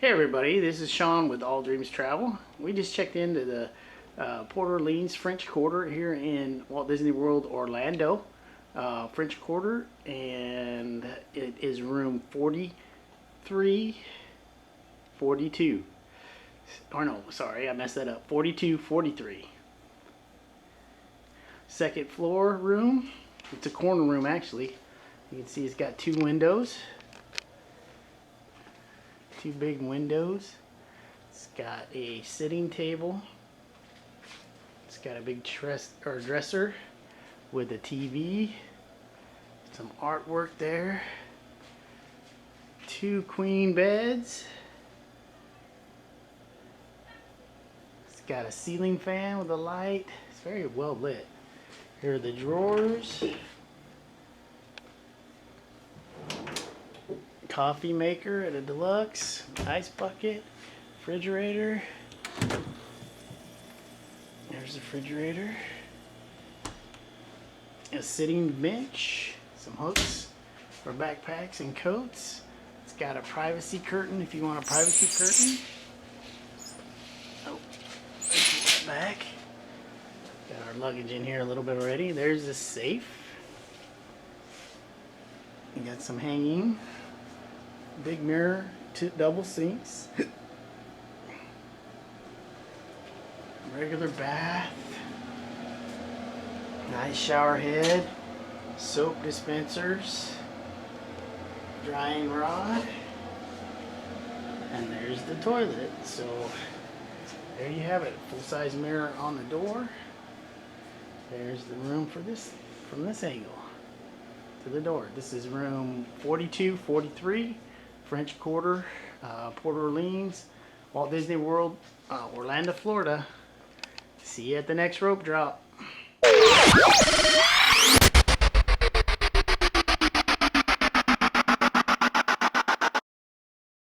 Hey everybody, this is Sean with All Dreams Travel. We just checked into the Port Orleans French Quarter here in Walt Disney World Orlando French Quarter, and it is room 4342. Or no, sorry, I messed that up. 4243. Second floor room. It's a corner room actually. You can see it's got two windows. Two big windows. It's got a sitting table. It's got a big dresser with a TV. Some artwork there. Two queen beds. It's got a ceiling fan with a light. It's very well lit. Here are the drawers. Coffee maker at a deluxe, ice bucket, refrigerator. There's the refrigerator. A sitting bench, some hooks for backpacks and coats. It's got a privacy curtain if you want a privacy curtain. Oh, let's put that back. Got our luggage in here a little bit already. There's the safe. You got some hanging. Big mirror, two double sinks, regular bath, nice shower head, soap dispensers, drying rod, and there's the toilet. So there you have it, full-size mirror on the door. There's the room for this from this angle to the door. This is room 4243. French Quarter, Port Orleans, Walt Disney World, Orlando, Florida. See you at the next rope drop.